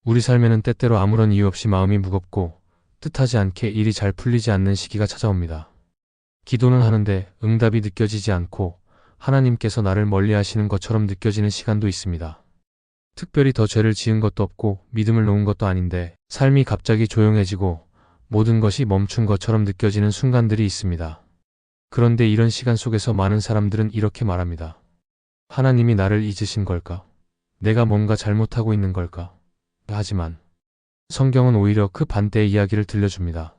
우리 삶에는 때때로 아무런 이유 없이 마음이 무겁고 뜻하지 않게 일이 잘 풀리지 않는 시기가 찾아옵니다. 기도는 하는데 응답이 느껴지지 않고 하나님께서 나를 멀리 하시는 것처럼 느껴지는 시간도 있습니다. 특별히 더 죄를 지은 것도 없고 믿음을 놓은 것도 아닌데 삶이 갑자기 조용해지고 모든 것이 멈춘 것처럼 느껴지는 순간들이 있습니다. 그런데 이런 시간 속에서 많은 사람들은 이렇게 말합니다. 하나님이 나를 잊으신 걸까? 내가 뭔가 잘못하고 있는 걸까? 하지만 성경은 오히려 그 반대의 이야기를 들려줍니다.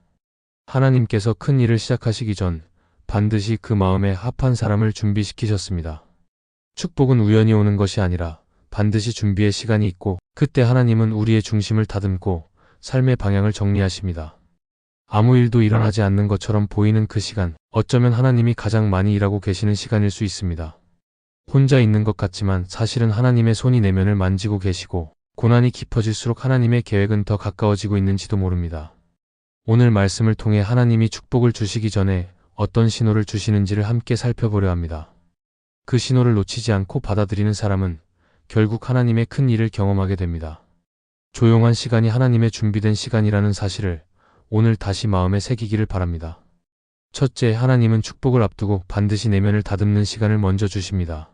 하나님께서 큰 일을 시작하시기 전 반드시 그 마음에 합한 사람을 준비시키셨습니다. 축복은 우연히 오는 것이 아니라 반드시 준비의 시간이 있고 그때 하나님은 우리의 중심을 다듬고 삶의 방향을 정리하십니다. 아무 일도 일어나지 않는 것처럼 보이는 그 시간, 어쩌면 하나님이 가장 많이 일하고 계시는 시간일 수 있습니다. 혼자 있는 것 같지만 사실은 하나님의 손이 내면을 만지고 계시고 고난이 깊어질수록 하나님의 계획은 더 가까워지고 있는지도 모릅니다. 오늘 말씀을 통해 하나님이 축복을 주시기 전에 어떤 신호를 주시는지를 함께 살펴보려 합니다. 그 신호를 놓치지 않고 받아들이는 사람은 결국 하나님의 큰 일을 경험하게 됩니다. 조용한 시간이 하나님의 준비된 시간이라는 사실을 오늘 다시 마음에 새기기를 바랍니다. 첫째, 하나님은 축복을 앞두고 반드시 내면을 다듬는 시간을 먼저 주십니다.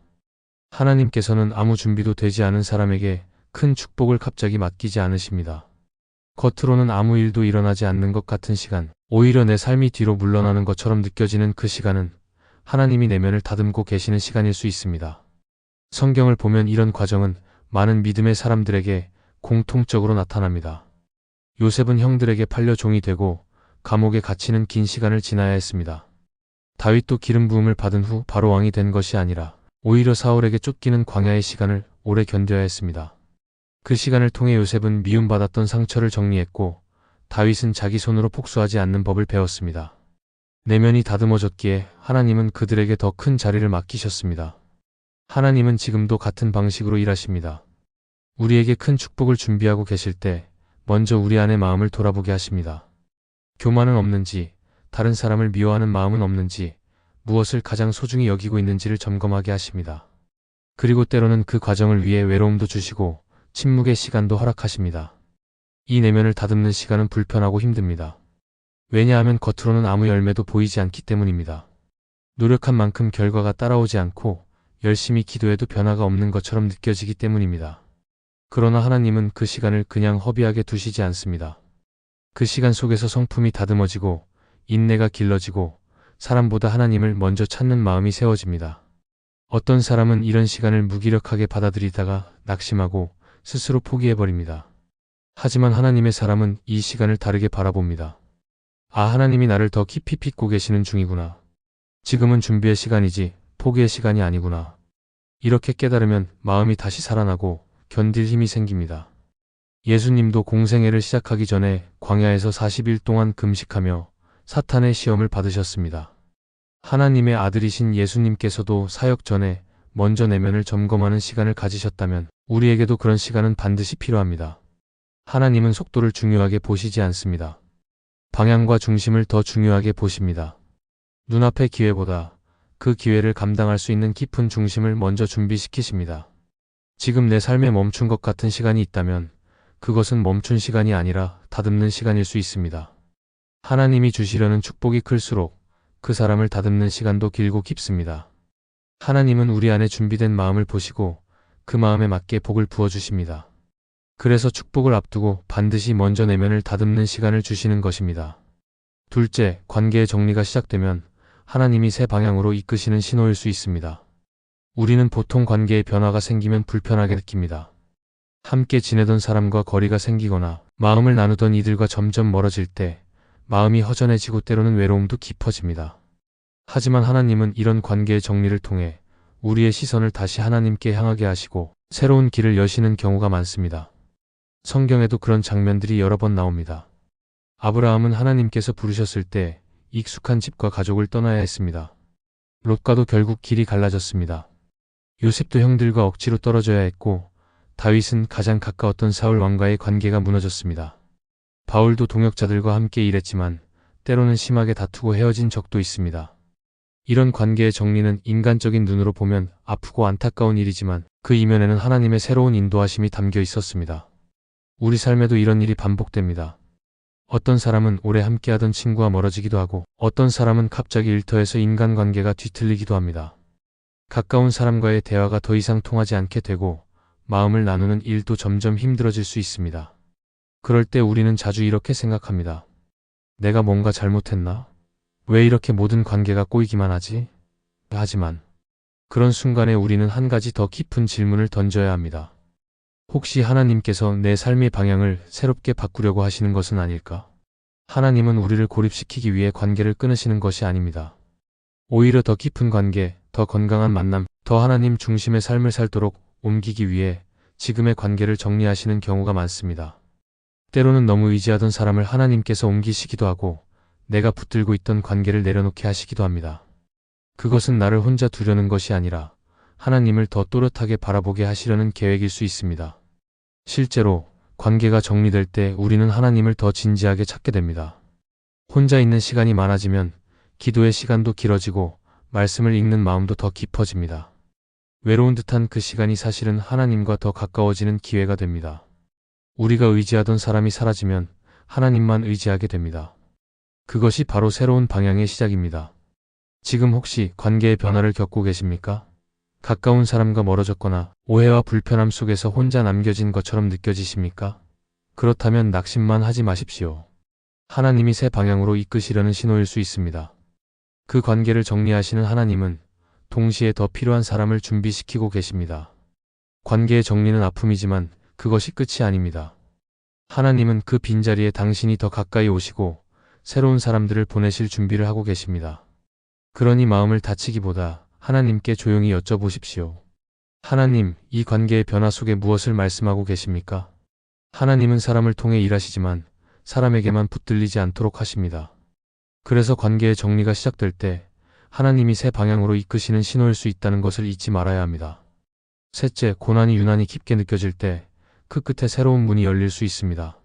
하나님께서는 아무 준비도 되지 않은 사람에게 큰 축복을 갑자기 맡기지 않으십니다. 겉으로는 아무 일도 일어나지 않는 것 같은 시간, 오히려 내 삶이 뒤로 물러나는 것처럼 느껴지는 그 시간은 하나님이 내면을 다듬고 계시는 시간일 수 있습니다. 성경을 보면 이런 과정은 많은 믿음의 사람들에게 공통적으로 나타납니다. 요셉은 형들에게 팔려 종이 되고 감옥에 갇히는 긴 시간을 지나야 했습니다. 다윗도 기름 부음을 받은 후 바로 왕이 된 것이 아니라 오히려 사울에게 쫓기는 광야의 시간을 오래 견뎌야 했습니다. 그 시간을 통해 요셉은 미움받았던 상처를 정리했고 다윗은 자기 손으로 복수하지 않는 법을 배웠습니다. 내면이 다듬어졌기에 하나님은 그들에게 더 큰 자리를 맡기셨습니다. 하나님은 지금도 같은 방식으로 일하십니다. 우리에게 큰 축복을 준비하고 계실 때 먼저 우리 안의 마음을 돌아보게 하십니다. 교만은 없는지, 다른 사람을 미워하는 마음은 없는지, 무엇을 가장 소중히 여기고 있는지를 점검하게 하십니다. 그리고 때로는 그 과정을 위해 외로움도 주시고 침묵의 시간도 허락하십니다. 이 내면을 다듬는 시간은 불편하고 힘듭니다. 왜냐하면 겉으로는 아무 열매도 보이지 않기 때문입니다. 노력한 만큼 결과가 따라오지 않고 열심히 기도해도 변화가 없는 것처럼 느껴지기 때문입니다. 그러나 하나님은 그 시간을 그냥 허비하게 두시지 않습니다. 그 시간 속에서 성품이 다듬어지고 인내가 길러지고 사람보다 하나님을 먼저 찾는 마음이 세워집니다. 어떤 사람은 이런 시간을 무기력하게 받아들이다가 낙심하고 스스로 포기해버립니다. 하지만 하나님의 사람은 이 시간을 다르게 바라봅니다. 아, 하나님이 나를 더 깊이 빚고 계시는 중이구나. 지금은 준비의 시간이지 포기의 시간이 아니구나. 이렇게 깨달으면 마음이 다시 살아나고 견딜 힘이 생깁니다. 예수님도 공생애를 시작하기 전에 광야에서 40일 동안 금식하며 사탄의 시험을 받으셨습니다. 하나님의 아들이신 예수님께서도 사역 전에 먼저 내면을 점검하는 시간을 가지셨다면 우리에게도 그런 시간은 반드시 필요합니다. 하나님은 속도를 중요하게 보시지 않습니다. 방향과 중심을 더 중요하게 보십니다. 눈앞의 기회보다 그 기회를 감당할 수 있는 깊은 중심을 먼저 준비시키십니다. 지금 내 삶에 멈춘 것 같은 시간이 있다면 그것은 멈춘 시간이 아니라 다듬는 시간일 수 있습니다. 하나님이 주시려는 축복이 클수록 그 사람을 다듬는 시간도 길고 깊습니다. 하나님은 우리 안에 준비된 마음을 보시고 그 마음에 맞게 복을 부어주십니다. 그래서 축복을 앞두고 반드시 먼저 내면을 다듬는 시간을 주시는 것입니다. 둘째, 관계의 정리가 시작되면 하나님이 새 방향으로 이끄시는 신호일 수 있습니다. 우리는 보통 관계에 변화가 생기면 불편하게 느낍니다. 함께 지내던 사람과 거리가 생기거나 마음을 나누던 이들과 점점 멀어질 때 마음이 허전해지고 때로는 외로움도 깊어집니다. 하지만 하나님은 이런 관계의 정리를 통해 우리의 시선을 다시 하나님께 향하게 하시고 새로운 길을 여시는 경우가 많습니다. 성경에도 그런 장면들이 여러 번 나옵니다. 아브라함은 하나님께서 부르셨을 때 익숙한 집과 가족을 떠나야 했습니다. 롯과도 결국 길이 갈라졌습니다. 요셉도 형들과 억지로 떨어져야 했고 다윗은 가장 가까웠던 사울 왕과의 관계가 무너졌습니다. 바울도 동역자들과 함께 일했지만 때로는 심하게 다투고 헤어진 적도 있습니다. 이런 관계의 정리는 인간적인 눈으로 보면 아프고 안타까운 일이지만 그 이면에는 하나님의 새로운 인도하심이 담겨 있었습니다. 우리 삶에도 이런 일이 반복됩니다. 어떤 사람은 오래 함께하던 친구와 멀어지기도 하고 어떤 사람은 갑자기 일터에서 인간관계가 뒤틀리기도 합니다. 가까운 사람과의 대화가 더 이상 통하지 않게 되고 마음을 나누는 일도 점점 힘들어질 수 있습니다. 그럴 때 우리는 자주 이렇게 생각합니다. 내가 뭔가 잘못했나? 왜 이렇게 모든 관계가 꼬이기만 하지? 하지만 그런 순간에 우리는 한 가지 더 깊은 질문을 던져야 합니다. 혹시 하나님께서 내 삶의 방향을 새롭게 바꾸려고 하시는 것은 아닐까? 하나님은 우리를 고립시키기 위해 관계를 끊으시는 것이 아닙니다. 오히려 더 깊은 관계, 더 건강한 만남, 더 하나님 중심의 삶을 살도록 옮기기 위해 지금의 관계를 정리하시는 경우가 많습니다. 때로는 너무 의지하던 사람을 하나님께서 옮기시기도 하고 내가 붙들고 있던 관계를 내려놓게 하시기도 합니다. 그것은 나를 혼자 두려는 것이 아니라 하나님을 더 또렷하게 바라보게 하시려는 계획일 수 있습니다. 실제로 관계가 정리될 때 우리는 하나님을 더 진지하게 찾게 됩니다. 혼자 있는 시간이 많아지면 기도의 시간도 길어지고 말씀을 읽는 마음도 더 깊어집니다. 외로운 듯한 그 시간이 사실은 하나님과 더 가까워지는 기회가 됩니다. 우리가 의지하던 사람이 사라지면 하나님만 의지하게 됩니다. 그것이 바로 새로운 방향의 시작입니다. 지금 혹시 관계의 변화를 겪고 계십니까? 가까운 사람과 멀어졌거나 오해와 불편함 속에서 혼자 남겨진 것처럼 느껴지십니까? 그렇다면 낙심만 하지 마십시오. 하나님이 새 방향으로 이끄시려는 신호일 수 있습니다. 그 관계를 정리하시는 하나님은 동시에 더 필요한 사람을 준비시키고 계십니다. 관계의 정리는 아픔이지만 그것이 끝이 아닙니다. 하나님은 그 빈자리에 당신이 더 가까이 오시고 새로운 사람들을 보내실 준비를 하고 계십니다. 그러니 마음을 다치기보다 하나님께 조용히 여쭤보십시오. 하나님, 이 관계의 변화 속에 무엇을 말씀하고 계십니까? 하나님은 사람을 통해 일하시지만 사람에게만 붙들리지 않도록 하십니다. 그래서 관계의 정리가 시작될 때 하나님이 새 방향으로 이끄시는 신호일 수 있다는 것을 잊지 말아야 합니다. 셋째, 고난이 유난히 깊게 느껴질 때 그 끝에 새로운 문이 열릴 수 있습니다.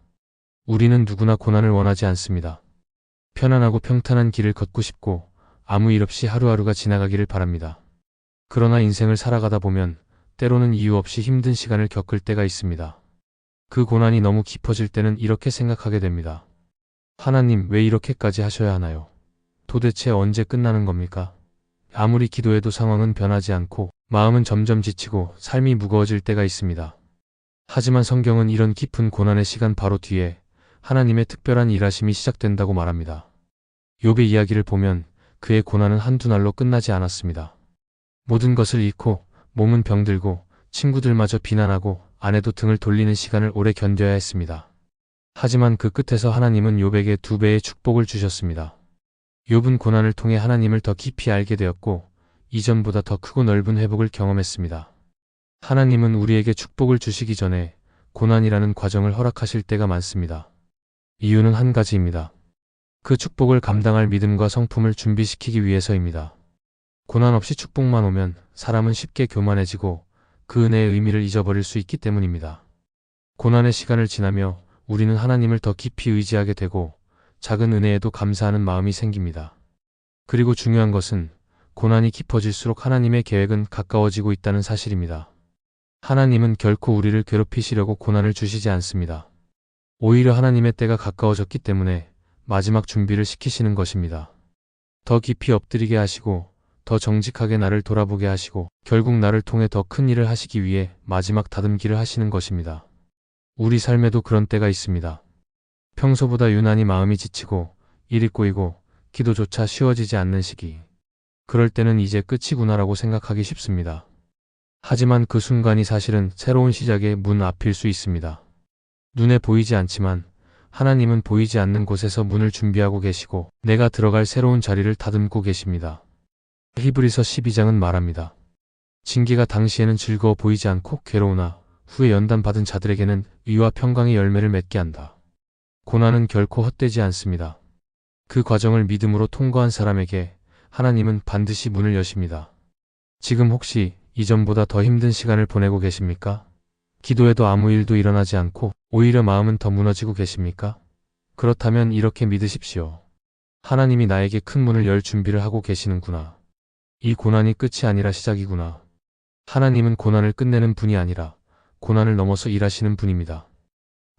우리는 누구나 고난을 원하지 않습니다. 편안하고 평탄한 길을 걷고 싶고 아무 일 없이 하루하루가 지나가기를 바랍니다. 그러나 인생을 살아가다 보면 때로는 이유 없이 힘든 시간을 겪을 때가 있습니다. 그 고난이 너무 깊어질 때는 이렇게 생각하게 됩니다. 하나님, 왜 이렇게까지 하셔야 하나요? 도대체 언제 끝나는 겁니까? 아무리 기도해도 상황은 변하지 않고 마음은 점점 지치고 삶이 무거워질 때가 있습니다. 하지만 성경은 이런 깊은 고난의 시간 바로 뒤에 하나님의 특별한 일하심이 시작된다고 말합니다. 욥의 이야기를 보면 그의 고난은 한두 날로 끝나지 않았습니다. 모든 것을 잃고 몸은 병들고 친구들마저 비난하고 아내도 등을 돌리는 시간을 오래 견뎌야 했습니다. 하지만 그 끝에서 하나님은 욥에게 2배의 축복을 주셨습니다. 욥은 고난을 통해 하나님을 더 깊이 알게 되었고 이전보다 더 크고 넓은 회복을 경험했습니다. 하나님은 우리에게 축복을 주시기 전에 고난이라는 과정을 허락하실 때가 많습니다. 이유는 한 가지입니다. 그 축복을 감당할 믿음과 성품을 준비시키기 위해서입니다. 고난 없이 축복만 오면 사람은 쉽게 교만해지고 그 은혜의 의미를 잊어버릴 수 있기 때문입니다. 고난의 시간을 지나며 우리는 하나님을 더 깊이 의지하게 되고 작은 은혜에도 감사하는 마음이 생깁니다. 그리고 중요한 것은 고난이 깊어질수록 하나님의 계획은 가까워지고 있다는 사실입니다. 하나님은 결코 우리를 괴롭히시려고 고난을 주시지 않습니다. 오히려 하나님의 때가 가까워졌기 때문에 마지막 준비를 시키시는 것입니다. 더 깊이 엎드리게 하시고 더 정직하게 나를 돌아보게 하시고 결국 나를 통해 더 큰 일을 하시기 위해 마지막 다듬기를 하시는 것입니다. 우리 삶에도 그런 때가 있습니다. 평소보다 유난히 마음이 지치고 일이 꼬이고 기도조차 쉬워지지 않는 시기. 그럴 때는 이제 끝이구나라고 생각하기 쉽습니다. 하지만 그 순간이 사실은 새로운 시작의 문 앞일 수 있습니다. 눈에 보이지 않지만 하나님은 보이지 않는 곳에서 문을 준비하고 계시고 내가 들어갈 새로운 자리를 다듬고 계십니다. 히브리서 12장은 말합니다. 징계가 당시에는 즐거워 보이지 않고 괴로우나 후에 연단받은 자들에게는 의와 평강의 열매를 맺게 한다. 고난은 결코 헛되지 않습니다. 그 과정을 믿음으로 통과한 사람에게 하나님은 반드시 문을 여십니다. 지금 혹시 이전보다 더 힘든 시간을 보내고 계십니까? 기도해도 아무 일도 일어나지 않고 오히려 마음은 더 무너지고 계십니까? 그렇다면 이렇게 믿으십시오. 하나님이 나에게 큰 문을 열 준비를 하고 계시는구나. 이 고난이 끝이 아니라 시작이구나. 하나님은 고난을 끝내는 분이 아니라 고난을 넘어서 일하시는 분입니다.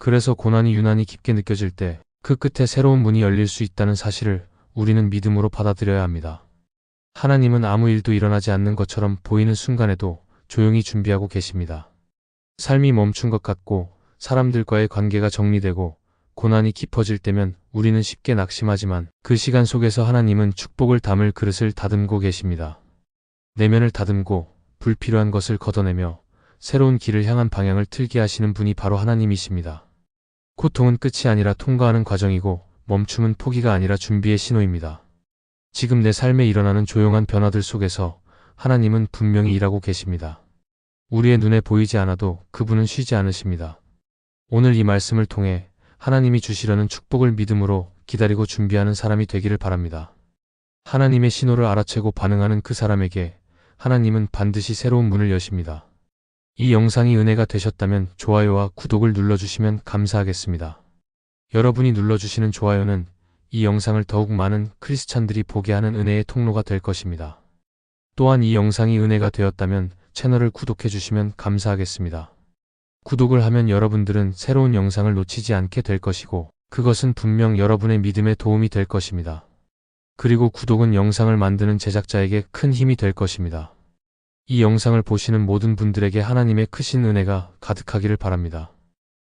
그래서 고난이 유난히 깊게 느껴질 때 그 끝에 새로운 문이 열릴 수 있다는 사실을 우리는 믿음으로 받아들여야 합니다. 하나님은 아무 일도 일어나지 않는 것처럼 보이는 순간에도 조용히 준비하고 계십니다. 삶이 멈춘 것 같고 사람들과의 관계가 정리되고 고난이 깊어질 때면 우리는 쉽게 낙심하지만 그 시간 속에서 하나님은 축복을 담을 그릇을 다듬고 계십니다. 내면을 다듬고 불필요한 것을 걷어내며 새로운 길을 향한 방향을 틀게 하시는 분이 바로 하나님이십니다. 고통은 끝이 아니라 통과하는 과정이고 멈춤은 포기가 아니라 준비의 신호입니다. 지금 내 삶에 일어나는 조용한 변화들 속에서 하나님은 분명히 일하고 계십니다. 우리의 눈에 보이지 않아도 그분은 쉬지 않으십니다. 오늘 이 말씀을 통해 하나님이 주시려는 축복을 믿음으로 기다리고 준비하는 사람이 되기를 바랍니다. 하나님의 신호를 알아채고 반응하는 그 사람에게 하나님은 반드시 새로운 문을 여십니다. 이 영상이 은혜가 되셨다면 좋아요와 구독을 눌러주시면 감사하겠습니다. 여러분이 눌러주시는 좋아요는 이 영상을 더욱 많은 크리스찬들이 보게 하는 은혜의 통로가 될 것입니다. 또한 이 영상이 은혜가 되었다면 채널을 구독해 주시면 감사하겠습니다. 구독을 하면 여러분들은 새로운 영상을 놓치지 않게 될 것이고 그것은 분명 여러분의 믿음에 도움이 될 것입니다. 그리고 구독은 영상을 만드는 제작자에게 큰 힘이 될 것입니다. 이 영상을 보시는 모든 분들에게 하나님의 크신 은혜가 가득하기를 바랍니다.